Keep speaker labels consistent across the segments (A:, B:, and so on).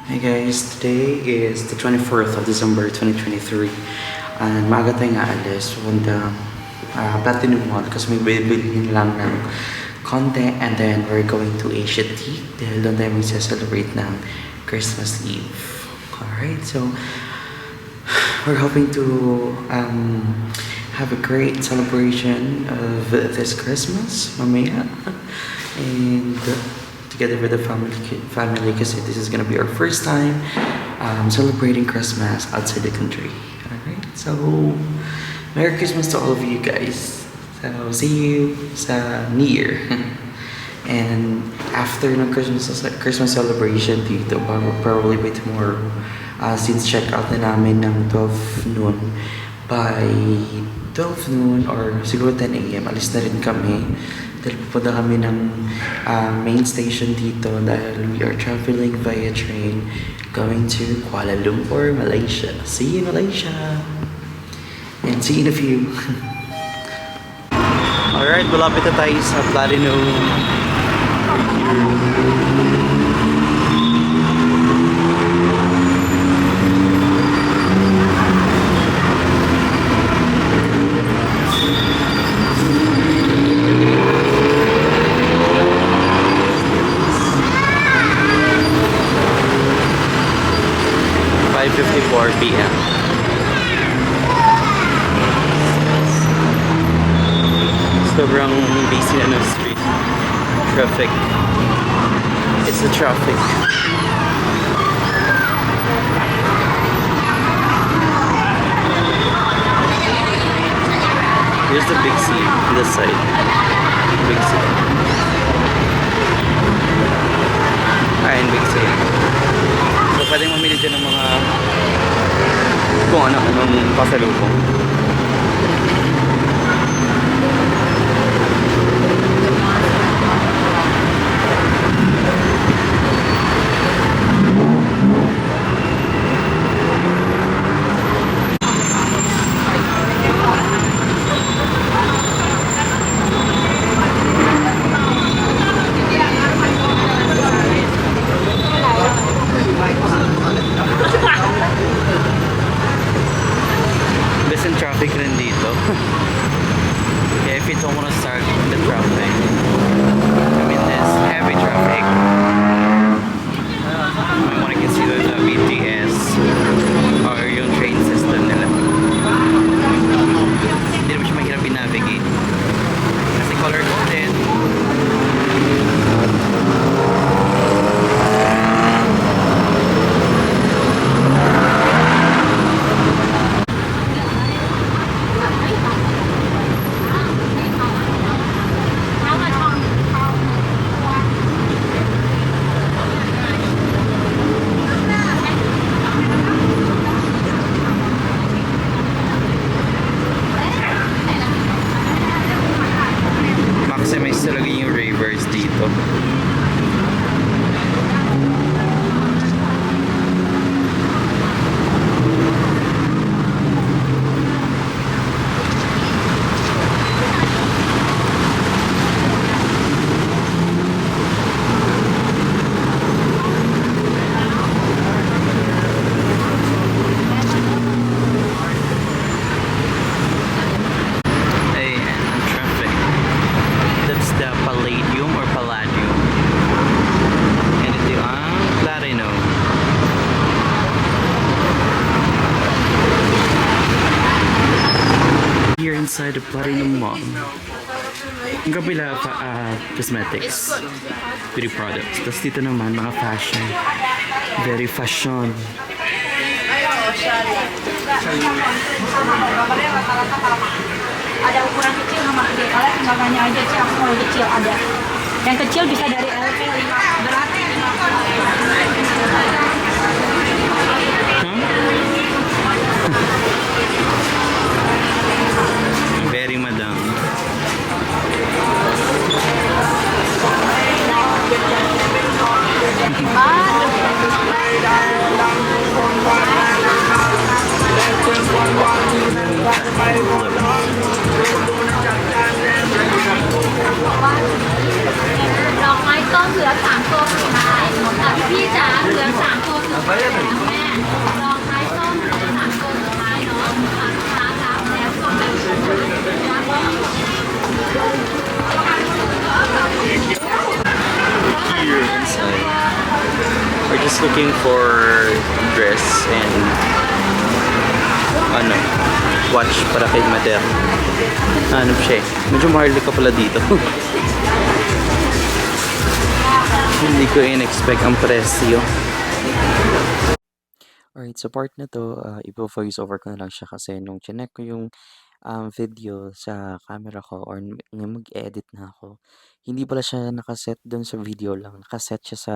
A: Hey guys, today is the 24th of December 2023 and maaga tayong aalis punta Platinum Mall kasi may bibilhin lang ng konti and then we're going to Asia Tea dahil doon tayo mag-celebrate ng Christmas Eve. Alright, so we're hoping to have a great celebration of this Christmas mamaya and together with the family kasi this is gonna be our first time celebrating Christmas outside the country. Alright, so Merry Christmas to all of you guys. So see you sa New Year. And after ng Christmas celebration dito, probably by tomorrow, since check out na namin ng 12 noon, by 12 noon or siguro 10 a.m. alis na rin kami dahil pupunta kami ng main station dito dahil we are traveling via train going to Kuala Lumpur, Malaysia. See you in Malaysia! And see you in a few. Alright, malapit na tayo sa Platinum. PM. Sobrang busy na ng street. Traffic. It's the traffic. Here's the Big C, this side. Big C. Ayan, Big C. So, pwedeng mamili dyan ng mga kung anong pasalubong. Traffic rin dito. Yeah, if you don't want to start the traffic, I mean this heavy traffic, you want to consider the BTS or yung train system nila. Hindi naman siya mahirap i-navigate kasi color coded. Maximize talaga yung ravers dito. Inside the Platinum Mall. Ang kabila pa cosmetics, beauty products. Tapos dito naman mga fashion. Very fashion.
B: Ada ukuran kecil sama gede. Kalian tinggal tanya aja sih, aku mau kecil ada. Yang kecil bisa dari LP 5 berat 5.
A: Very madam.
B: Dog ไม้ต้นเหลือ3ตัวสุดท้ายพี่จ๋าเหลือ3
A: Here inside. We're just looking for dress and ano, watch para kay Mother. Ano siya eh. Medyo maharli ka pala dito. Hindi ko in-expect ang presyo. Alright, sa part na to, ipo-voice over ko na lang siya kasi nung chinek ko yung video sa camera ko or nung mag-edit na ako, hindi pala siya nakaset dun sa video lang. Nakaset siya sa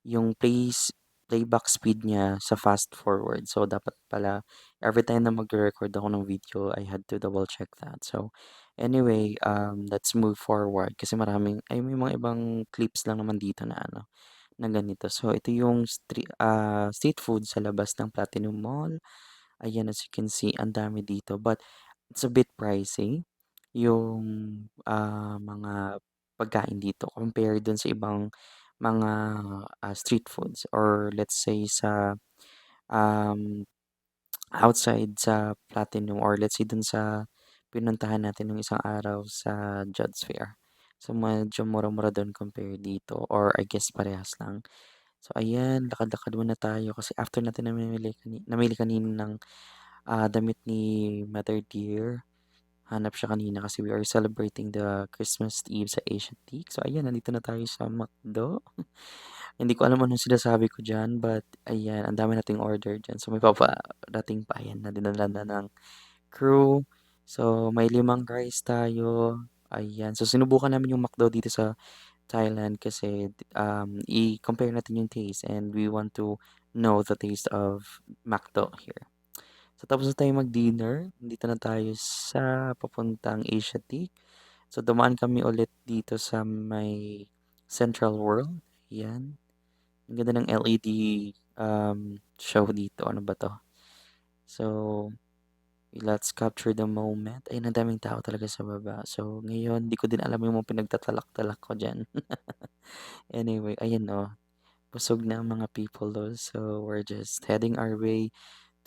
A: yung playback speed niya sa fast forward. So, dapat pala every time na magre-record ako ng video, I had to double check that. So, anyway, let's move forward kasi may mga ibang clips lang naman dito na ano, na ganito. So, ito yung street food sa labas ng Platinum Mall. Ayan, as you can see, ang dami dito. But, it's a bit pricey yung mga pagkain dito compared dun sa ibang mga street foods or let's say sa um, outside sa Platinum or let's say dun sa pinuntahan natin ng isang araw sa Jud's Fair. So, medyo mura-mura dun compared dito or I guess parehas lang. So, ayan, lakad-lakad muna tayo kasi after natin namili kanina ng damit ni Mother Dear. Hanap siya kanina kasi we are celebrating the Christmas Eve sa Asiatique. So, ayan, nandito na tayo sa McDo. Hindi ko alam anong sinasabi ko dyan, but ayan, ang dami nating order dyan. So, may paparating pa, ayan, na dinala na ng crew. So, may 5 rice tayo. Ayan, so sinubukan namin yung McDo dito sa Thailand kasi i-compare natin yung taste and we want to know the taste of McDo here. So, tapos na tayo mag-dinner. Dito na tayo sa papuntang Asiatique. So, dumaan kami ulit dito sa may Central World. Ayan. Ang ganda ng LED show dito. Ano ba to? So, let's capture the moment. Ayun, ang daming tao talaga sa baba. So, ngayon, di ko din alam yung mga pinagtatalak-talak ko dyan. Anyway, ayan o. Busog na ang mga people do. So, we're just heading our way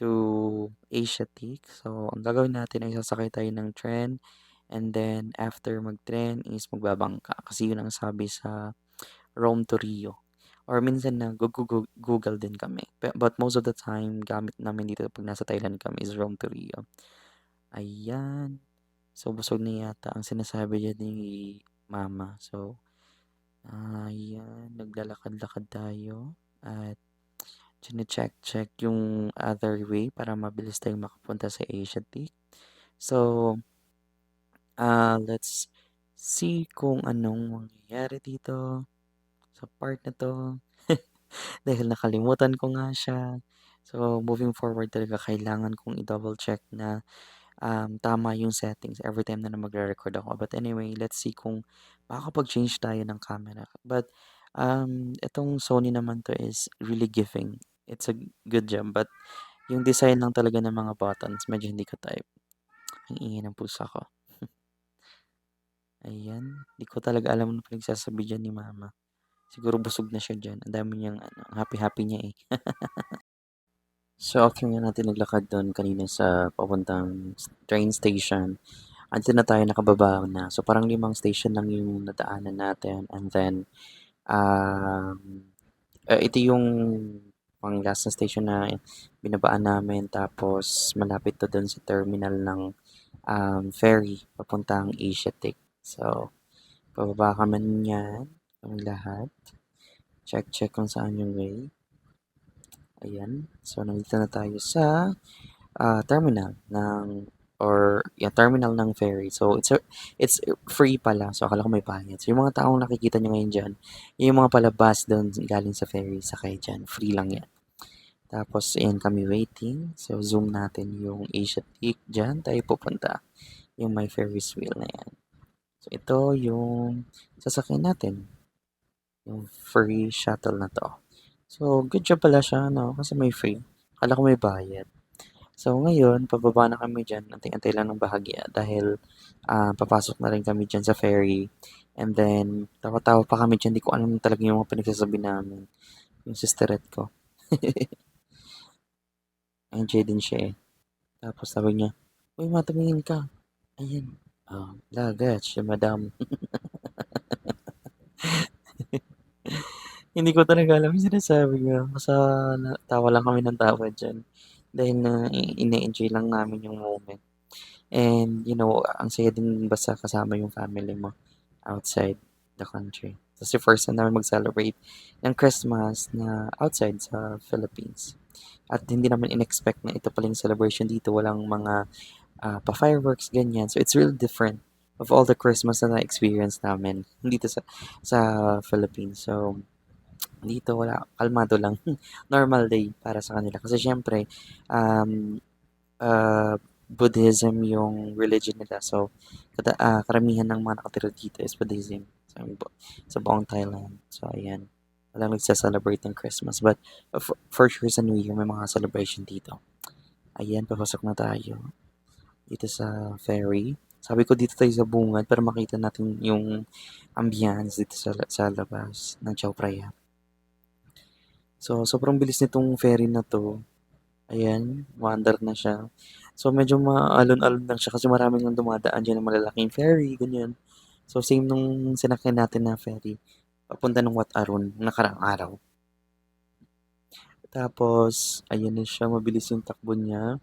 A: to Asiatique. So, ang gagawin natin ay sasakay tayo ng tren and then after mag-tren is magbabangka kasi yun ang sabi sa Rome to Rio. Or minsan na Google din kami. But most of the time, gamit namin dito pag nasa Thailand kami is Rome to Rio. Ayan. So, busog na yata ang sinasabi dyan ni Mama. So, ayan. Naglalakad-lakad tayo. At chine-check yung other way para mabilis tayong makapunta sa Asiatique. So, let's see kung anong mangyayari dito sa part na to. Dahil nakalimutan ko nga siya. So, moving forward talaga kailangan kong i-double check na tama yung settings every time na magre-record ako. But anyway, let's see kung makakapag-change tayo ng camera. But itong Sony naman to is really giving. It's a good job. But yung design lang talaga ng mga buttons, medyo hindi ko type. Ang ingay ng pusa ko. Ayan. Di ko talaga alam ano pinagsasabi dyan ni Mama. Siguro busog na siya dyan. Ang dami niyang happy-happy niya eh. So, after nga natin naglakad doon kanina sa papuntang train station, andito na tayo nakababa na. So, parang 5 station lang yung nadaanan natin. And then, ito yung pang last na station na binabaan namin. Tapos, malapit to doon sa terminal ng ferry papuntang Asiatic. So, pababa kami niyan. Kami lahat. Check kung saan yung way. Ayan. So, nandito na tayo sa terminal terminal ng ferry. So, it's free pala. So, akala ko may bayad. So, yung mga taong nakikita nyo ngayon dyan, yung mga palabas doon galing sa ferry, sakay dyan. Free lang yan. Tapos, ayan kami waiting. So, zoom natin yung Asiatique dyan. Tayo pupunta. Yung may Ferris wheel na yan. So, ito yung sasakyan natin. Yung free shuttle na to. So, good job pala siya, no? Kasi may free. Akala ko may bayad. So, ngayon, pababa na kami dyan. Antay-antay lang ng bahagya dahil papasok na rin kami dyan sa ferry. And then, tawa-tawa pa kami dyan. Di ko alam talaga yung mga pinagsasabi namin. Yung sisterette ko. Enjoy din siya eh. Tapos sabi niya, uy, matumingin ka. Ayan. Lagat siya, madam. Hindi ko talaga alam yung sinasabi niya. Basta tawa lang kami ng tawa dyan. Dahil na ine-enjoy lang namin yung moment. And, ang saya din basta kasama yung family mo outside the country. Kasi first time namin mag-celebrate ng Christmas na outside sa Philippines. At hindi naman in-expect na ito palang celebration dito. Walang mga pa-fireworks, ganyan. So, it's really different of all the Christmas na na-experience namin dito sa Philippines. So, dito wala, kalmado lang. Normal day para sa kanila. Kasi syempre, um, Buddhism yung religion nila. So, karamihan ng mga nakatira dito is Buddhism sa buong Thailand. So, ayan. Walang nagsa-celebrate ng Christmas. But, for sure sa New Year, may mga celebration dito. Ayan, papasok na tayo dito sa ferry. Sabi ko dito tayo sa bungad para makita natin yung ambience dito sa labas ng Chao Phraya. So, sobrang bilis nitong ferry na to. Ayan, wander na siya. So, medyo maalon-alon lang siya kasi maraming nang dumadaan dyan ng malalaking ferry, ganyan. So, same nung sinakyan natin na ferry. Papunta ng Wat Arun, nakaraang araw. Tapos, ayan na siya, mabilis yung takbo niya.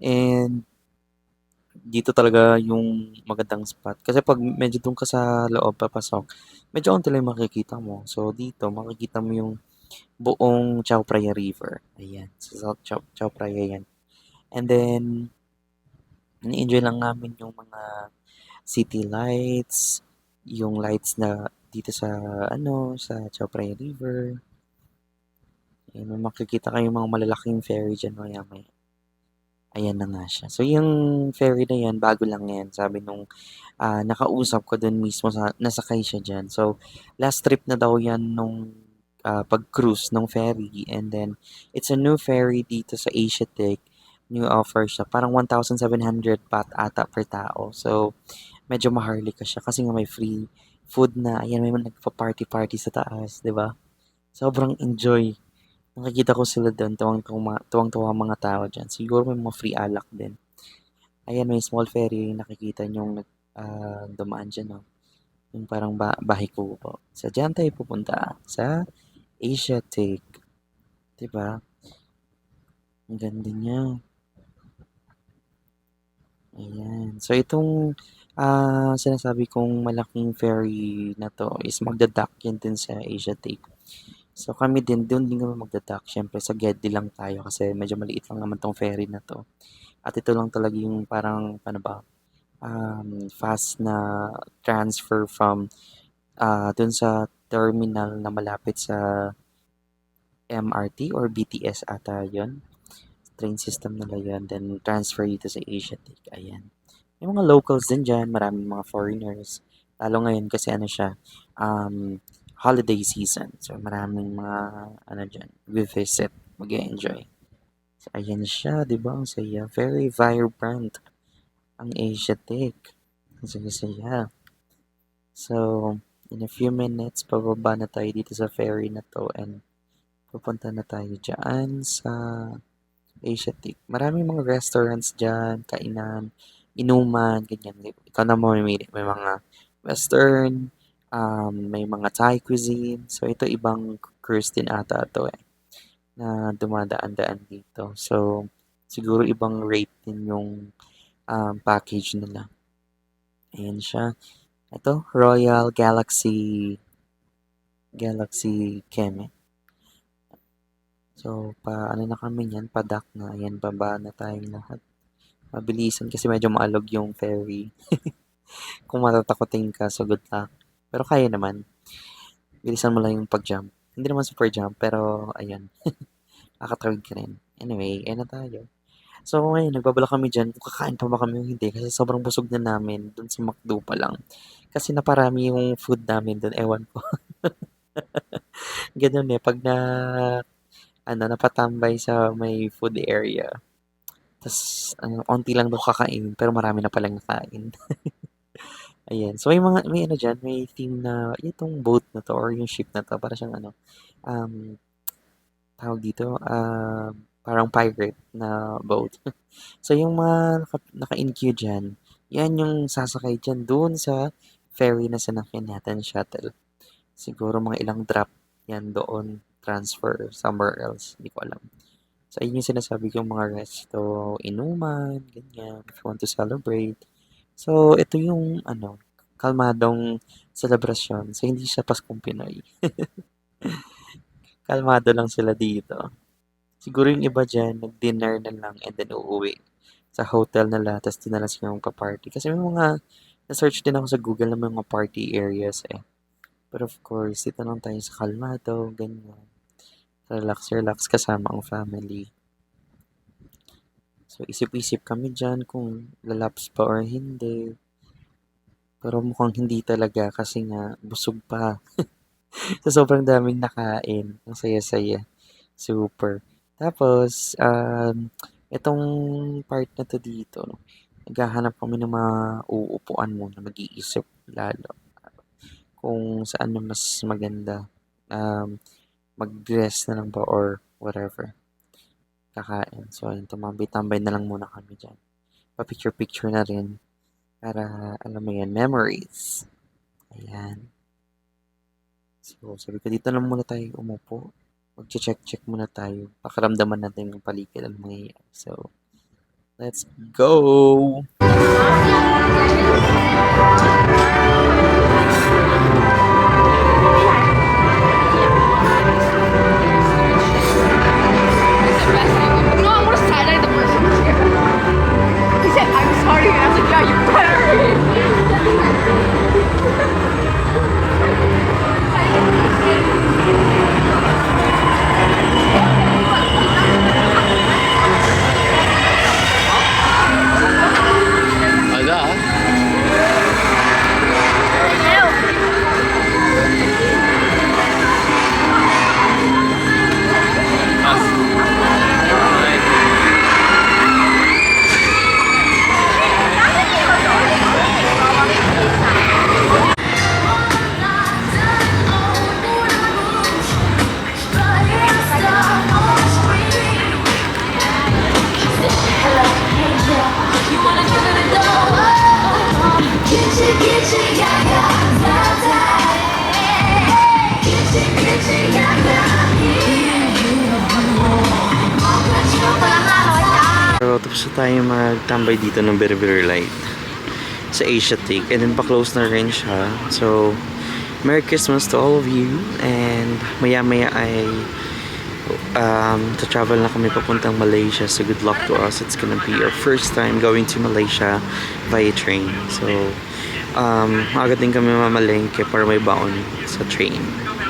A: And, dito talaga yung magandang spot. Kasi pag medyo doon ka sa loob papasok, medyo onti lang yung makikita mo. So, dito, makikita mo yung buong Chao Phraya River. Ayan, sa South Chao Phraya yan. And then, ni-enjoy lang namin yung mga city lights, yung lights na dito sa Chao Phraya River. Ayan, may makikita kayong mga malalaking ferry dyan maya-maya. Ayan na nga siya. So, yung ferry na yan, bago lang yan. Sabi nung nakausap ko dun mismo, nasakay siya dyan. So, last trip na daw yan nung pag-cruise ng ferry. And then, it's a new ferry dito sa Asiatic. New offer siya. Parang 1,700 baht ata per tao. So, medyo maharlika siya kasi nga may free food na. Ayan, may mga nagpa-party-party sa taas, di ba? Sobrang enjoy. Nakikita ko sila doon, tuwang-tuwa mga tao dyan. Siguro may mga free alak din. Ayan, may small ferry, nakikita nyo dumaan dyan, no? Yung parang bahay ko po. Sa dyan tayo pupunta sa Asiatic. Diba? Ang ganda niya. Ayan. So, itong sinasabi kong malaking ferry na to is magdadock yan din sa Asiatic. So, kami doon din kami magdadock. Siyempre, sa Gedli lang tayo kasi medyo maliit lang naman tong ferry na to. At ito lang talaga yung parang, paano ba, fast na transfer from dun sa terminal na malapit sa MRT or BTS ata yon, train system nila yun, then transfer dito sa Asiatic. Ayan. May mga locals din dyan, maraming mga foreigners. Lalo ngayon kasi ano siya, holiday season. So maraming mga ano dyan, visit, mag-enjoy. So ayan siya, di ba? Ang saya. Very vibrant ang Asiatic. Ang saya-saya. So, in a few minutes, pababa na tayo dito sa ferry na to and pupunta na tayo dyan sa Asiatic. Maraming mga restaurants dyan, kainan, inuman, ganyan. Ikaw na mamimili. May mga western, may mga Thai cuisine. So, ito ibang cruise din ata ito na dumadaan-daan dito. So, siguro ibang rate din yung package nila. Ayan siya. Ito, Royal Galaxy Keme. So, ano na kami yan, padak na. Ayan, baba na tayong lahat. Mabilisan kasi medyo maalog yung ferry. Kung matatakotin ka, so good luck. Pero kaya naman. Bilisan mo lang yung pag-jump. Hindi naman super jump, pero ayan. Nakatawid ka rin. Anyway, ayan na tayo. So, ngayon, nagbabala kami dyan kung kakain pa ba kami o hindi kasi sobrang busog na namin dun sa McDo pa lang. Kasi naparami yung food namin dun, ewan ko. Ganun eh, pag napatambay sa may food area. Tapos, onti lang daw kakain, pero marami na palang nakain. Ayan. So, may ano dyan, may theme na, itong boat na to, or yung ship na to, para siyang um, tawag dito, parang pirate na boat. So, yung mga naka-in-queue dyan, yan yung sasakay dyan doon sa ferry na sinakyan natin, shuttle. Siguro mga ilang drop yan doon, transfer somewhere else, hindi ko alam. So, ayun yung sinasabi ko mga resto, inuman, ganyan, if you want to celebrate. So, ito yung, kalmadong selebrasyon. So, hindi siya Paskong Pinoy. Kalmado lang sila dito. Siguro yung iba dyan, nag-dinner na lang and then uuwi sa hotel nila, tapos di na lang sila magpa-party. Kasi may mga, na-search din ako sa Google na may mga party areas eh. But of course, dito lang tayo sa kalmado, ganyan. Relax, relax kasama ang family. So, isip-isip kami dyan kung lalaps pa or hindi. Pero mukhang hindi talaga kasi nga busog pa. So, sobrang daming nakain. Ang saya-saya. Super. Tapos, itong part na to dito, naghahanap kami ng mga uupuan muna, mag-iisip lalo kung saan na mas maganda mag-dress na lang ba or whatever. Kakain. So, ayun, tumambay-tambay na lang muna kami dyan. Pa-picture-picture na rin para, alam mo yan, memories. Ayan. So, sabi ko, dito lang muna tayo umupo. Mag-check-check muna tayo. Pakiramdaman natin yung paligid ang mangyayari. So, let's go!
C: No, I'm gonna side-eye the person who's here. He said, I'm sorry. And I was like, yeah, you better.
A: So, tapos na tayo magtambay dito ng very light sa Asiatic. And then, pa-close na rin siya. So, Merry Christmas to all of you. And maya-maya ay to-travel na kami papuntang Malaysia. So, good luck to us. It's gonna be our first time going to Malaysia via train. So, agad din kami mamalengke para may baon sa train.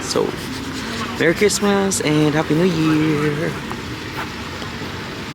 A: So, Merry Christmas and Happy New Year!